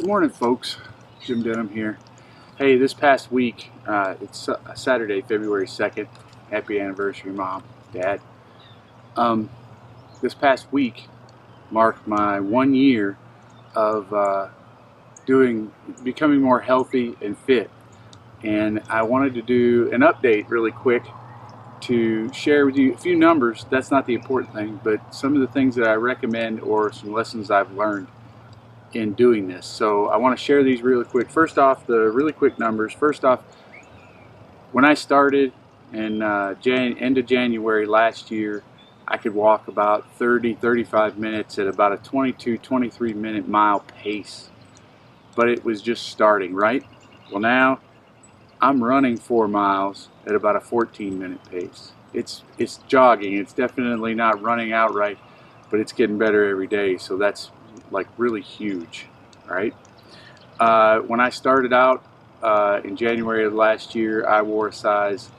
Good morning, folks. Jim Denham here. Hey, this past week, it's Saturday, February 2nd. Happy anniversary, Mom, Dad. This past week marked my 1 year of becoming more healthy and fit. And I wanted to do an update really quick to share with you a few numbers. That's not the important thing, but some of the things that I recommend or some lessons I've learned in doing this. So I want to share these really quick. First off, the really quick numbers. First off, when I started in end of January last year, I could walk about 30-35 minutes at about a 22-23 minute mile pace, but it was just starting, right? Well, now I'm running 4 miles at about a 14-minute pace. It's jogging. It's definitely not running outright, but it's getting better every day. So that's like really huge, right? When I started out in January of last year, I wore a size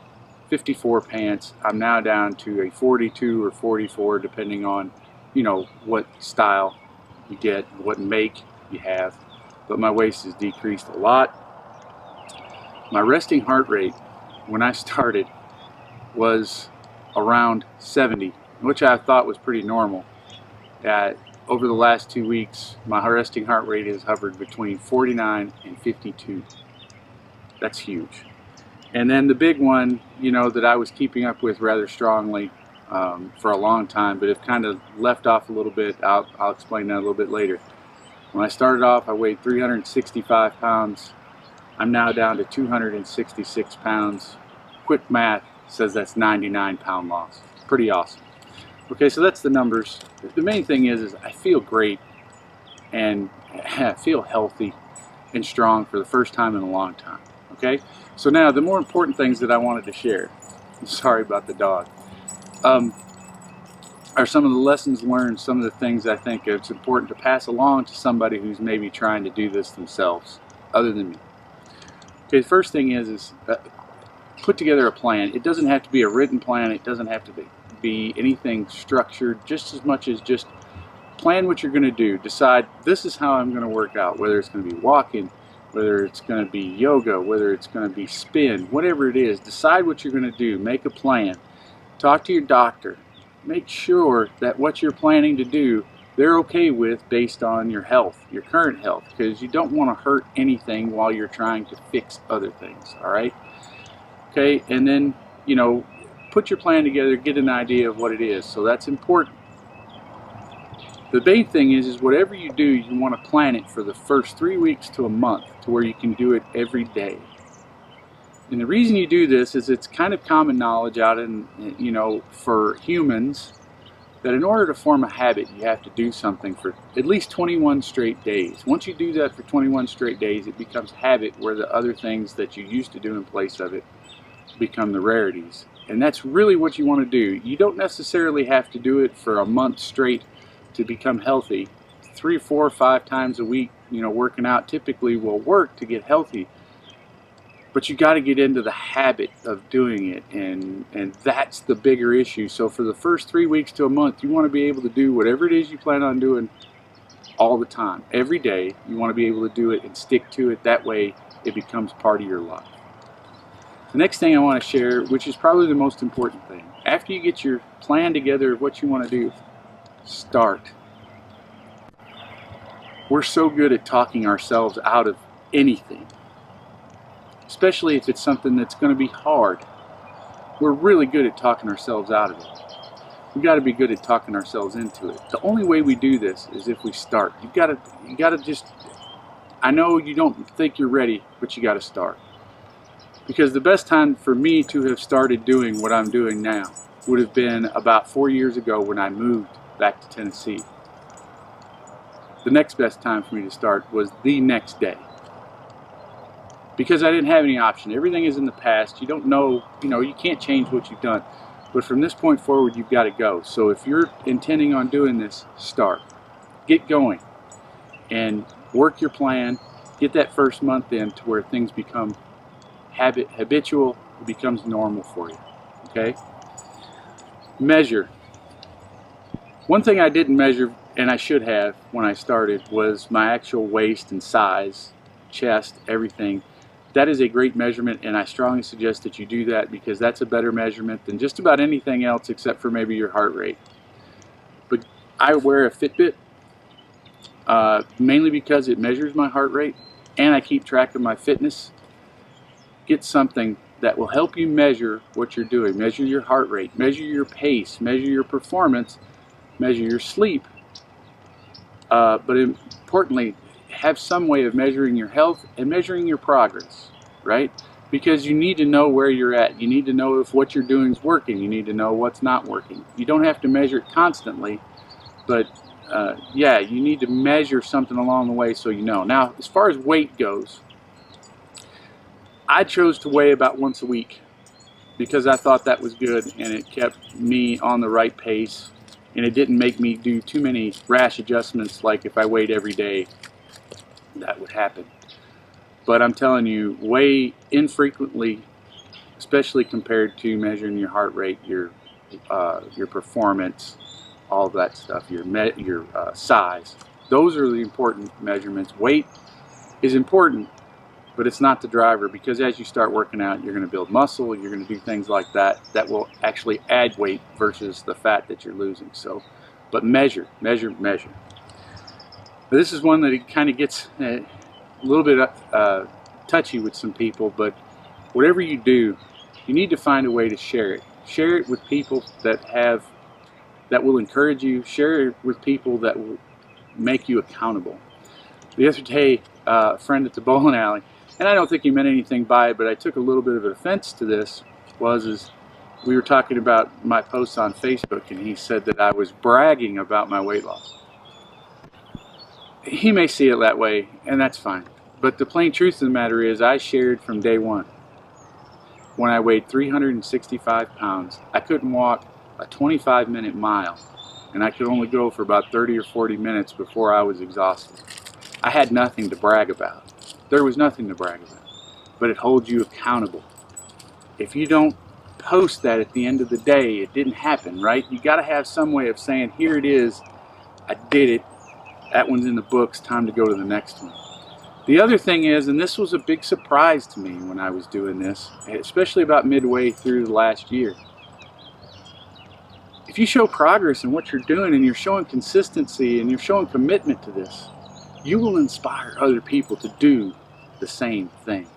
54 pants. I'm now down to a 42 or 44, depending on, what style you get, what make you have. But my waist has decreased a lot. My resting heart rate when I started was around 70, which I thought was pretty normal. Over the last 2 weeks, my resting heart rate has hovered between 49 and 52. That's huge. And then the big one, that I was keeping up with rather strongly for a long time, but have kind of left off a little bit. I'll explain that a little bit later. When I started off, I weighed 365 pounds. I'm now down to 266 pounds. Quick math says that's 99-pound loss. Pretty awesome. Okay, so that's the numbers. The main thing is I feel great and I feel healthy and strong for the first time in a long time. Okay, so now the more important things that I wanted to share, sorry about the dog, are some of the lessons learned, some of the things I think it's important to pass along to somebody who's maybe trying to do this themselves, other than me. Okay, the first thing is put together a plan. It doesn't have to be a written plan. It doesn't have to be anything structured, just as much as just plan what you're going to do. Decide, this is how I'm going to work out, whether it's going to be walking, whether it's going to be yoga, whether it's going to be spin, whatever it is. Decide what you're going to do. Make a plan. Talk to your doctor. Make sure that what you're planning to do, they're okay with based on your health, your current health, because you don't want to hurt anything while you're trying to fix other things, all right? Okay, and then, put your plan together, get an idea of what it is. So that's important. The main thing is whatever you do, you want to plan it for the first 3 weeks to a month to where you can do it every day. And the reason you do this is it's kind of common knowledge out in, for humans, that in order to form a habit, you have to do something for at least 21 straight days. Once you do that for 21 straight days, it becomes habit, where the other things that you used to do in place of it become the rarities. And that's really what you want to do. You don't necessarily have to do it for a month straight to become healthy. 3, 4, 5 times a week, working out typically will work to get healthy. But you got to get into the habit of doing it, and that's the bigger issue. So for the first 3 weeks to a month, you want to be able to do whatever it is you plan on doing all the time. Every day, you want to be able to do it and stick to it. That way, it becomes part of your life. The next thing I want to share, which is probably the most important thing, after you get your plan together of what you want to do, start. We're so good at talking ourselves out of anything, especially if it's something that's going to be hard. We're really good at talking ourselves out of it. We got to be good at talking ourselves into it. The only way we do this is if we start. You got to just, I know you don't think you're ready, but you got to start. Because the best time for me to have started doing what I'm doing now would have been about 4 years ago when I moved back to Tennessee. The next best time for me to start was the next day. Because I didn't have any option. Everything is in the past. You don't know, you can't change what you've done. But from this point forward, you've got to go. So if you're intending on doing this, start. Get going. And work your plan. Get that first month in to where things become habitual, it becomes normal for you. Okay? Measure. One thing I didn't measure and I should have when I started, was my actual waist and size, chest, everything. That is a great measurement, and I strongly suggest that you do that, because that's a better measurement than just about anything else except for maybe your heart rate. But I wear a Fitbit mainly because it measures my heart rate and I keep track of my fitness. Get something that will help you measure what you're doing, measure your heart rate, measure your pace, measure your performance, measure your sleep, but importantly, have some way of measuring your health and measuring your progress, right? Because you need to know where you're at. You need to know if what you're doing is working. You need to know what's not working. You don't have to measure it constantly, but yeah, you need to measure something along the way so you know. Now, as far as weight goes, I chose to weigh about once a week because I thought that was good, and it kept me on the right pace, and it didn't make me do too many rash adjustments like if I weighed every day, that would happen. But I'm telling you, weigh infrequently, especially compared to measuring your heart rate, your performance, all that stuff, your size. Those are the important measurements. Weight is important, but it's not the driver, because as you start working out, you're going to build muscle, you're going to do things like that that will actually add weight versus the fat that you're losing. So, but measure. This is one that it kind of gets a little bit touchy with some people, but whatever you do, you need to find a way to share it. Share it with people that will encourage you. Share it with people that will make you accountable. The other day, a friend at the bowling alley, and I don't think he meant anything by it, but I took a little bit of offense to this, is we were talking about my posts on Facebook, and he said that I was bragging about my weight loss. He may see it that way, and that's fine. But the plain truth of the matter is, I shared from day one. When I weighed 365 pounds, I couldn't walk a 25-minute mile, and I could only go for about 30 or 40 minutes before I was exhausted. I had nothing to brag about. There was nothing to brag about, but it holds you accountable. If you don't post that at the end of the day, it didn't happen, right? You got to have some way of saying, here it is, I did it, that one's in the books, time to go to the next one. The other thing is, and this was a big surprise to me when I was doing this, especially about midway through the last year. If you show progress in what you're doing, and you're showing consistency, and you're showing commitment to this, you will inspire other people to do the same thing.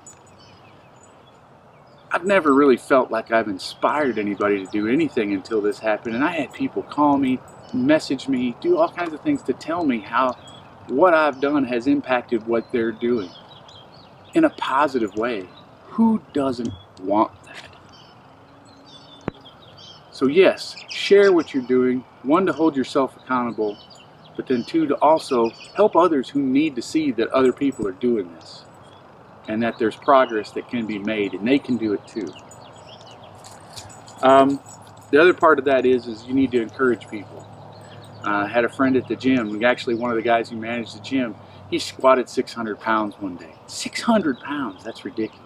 I've never really felt like I've inspired anybody to do anything until this happened, and I had people call me, message me, do all kinds of things to tell me how what I've done has impacted what they're doing in a positive way. Who doesn't want that? So yes, share what you're doing, one, to hold yourself accountable, but then two, to also help others who need to see that other people are doing this, and that there's progress that can be made, and they can do it too. The other part of that is you need to encourage people. I had a friend at the gym, actually one of the guys who managed the gym, he squatted 600 pounds one day. 600 pounds, that's ridiculous.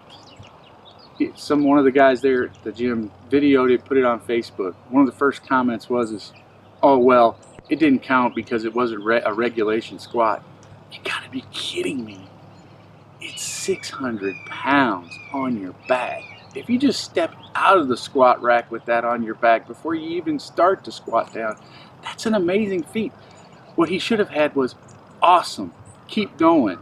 One of the guys there at the gym videoed it, put it on Facebook. One of the first comments was, oh well, it didn't count because it wasn't a regulation squat. You gotta be kidding me. It's 600 pounds on your back. If you just step out of the squat rack with that on your back before you even start to squat down, that's an amazing feat. What he should have had was, awesome, keep going.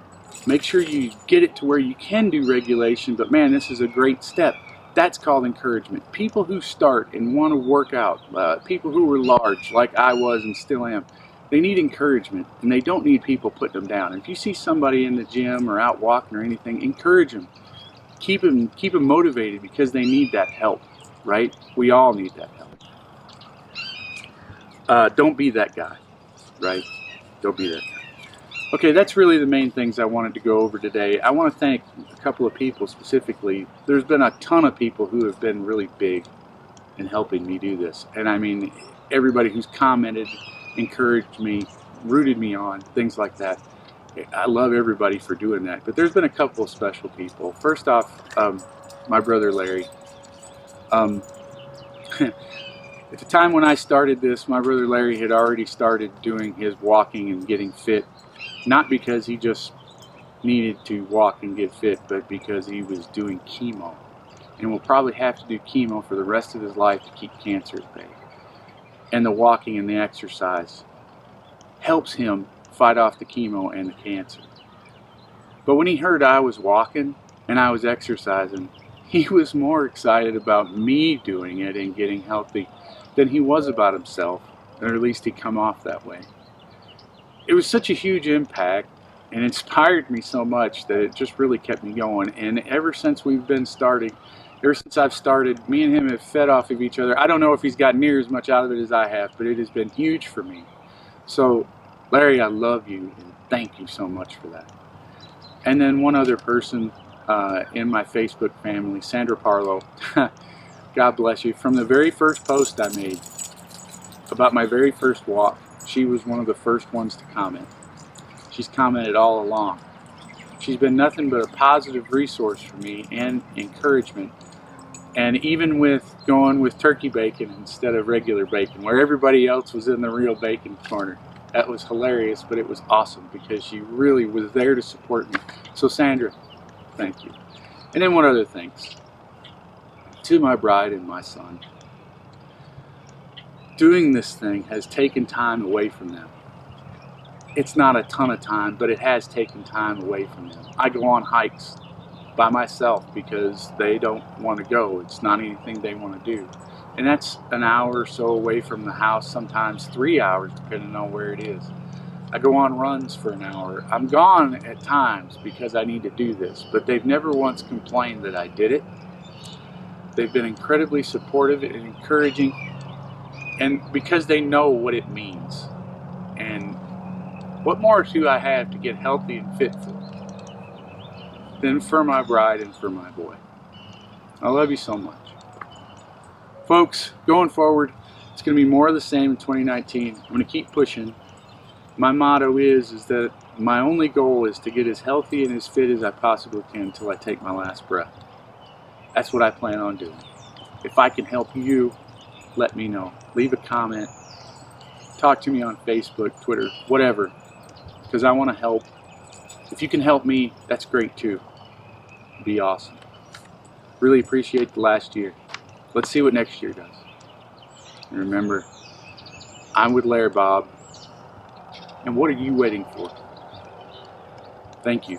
Make sure you get it to where you can do regulation, but man, this is a great step. That's called encouragement. People who start and want to work out, people who are large like I was and still am, they need encouragement, and they don't need people putting them down. If you see somebody in the gym or out walking or anything, encourage them. Keep them motivated, because they need that help, right? We all need that help. Don't be that guy, right? Don't be that guy. Okay, that's really the main things I wanted to go over today. I want to thank a couple of people specifically. There's been a ton of people who have been really big in helping me do this. And I mean, everybody who's commented, encouraged me, rooted me on, things like that. I love everybody for doing that. But there's been a couple of special people. First off, my brother Larry. At the time when I started this, my brother Larry had already started doing his walking and getting fit, not because he just needed to walk and get fit, but because he was doing chemo and will probably have to do chemo for the rest of his life to keep cancer at bay. And the walking and the exercise helps him fight off the chemo and the cancer. But when he heard I was walking and I was exercising, he was more excited about me doing it and getting healthy than he was about himself, or at least he come off that way. It was such a huge impact and inspired me so much that it just really kept me going. And ever since I've started, me and him have fed off of each other. I don't know if he's got near as much out of it as I have, but it has been huge for me. So Larry, I love you and thank you so much for that. And then one other person in my Facebook family, Sandra Parlow, God bless you. From the very first post I made about my very first walk, she was one of the first ones to comment. She's commented all along. She's been nothing but a positive resource for me and encouragement. And even with going with turkey bacon instead of regular bacon, where everybody else was in the real bacon corner, that was hilarious, but it was awesome because she really was there to support me. So Sandra, thank you. And then one other thing. To my bride and my son, doing this thing has taken time away from them. It's not a ton of time, but it has taken time away from them. I go on hikes by myself because they don't want to go. It's not anything they want to do. And that's an hour or so away from the house, sometimes 3 hours, depending on where it is. I go on runs for an hour. I'm gone at times because I need to do this, but they've never once complained that I did it. They've been incredibly supportive and encouraging, and because they know what it means. And what more do I have to get healthy and fit for than for my bride and for my boy? I love you so much. Folks, going forward, it's going to be more of the same in 2019. I'm going to keep pushing. My motto is that my only goal is to get as healthy and as fit as I possibly can until I take my last breath. That's what I plan on doing. If I can help you, let me know. Leave a comment. Talk to me on Facebook, Twitter, whatever, because I want to help. If you can help me, that's great too. It'd be awesome. Really appreciate the last year. Let's see what next year does. And remember, I'm with Larry Bob. And what are you waiting for? Thank you.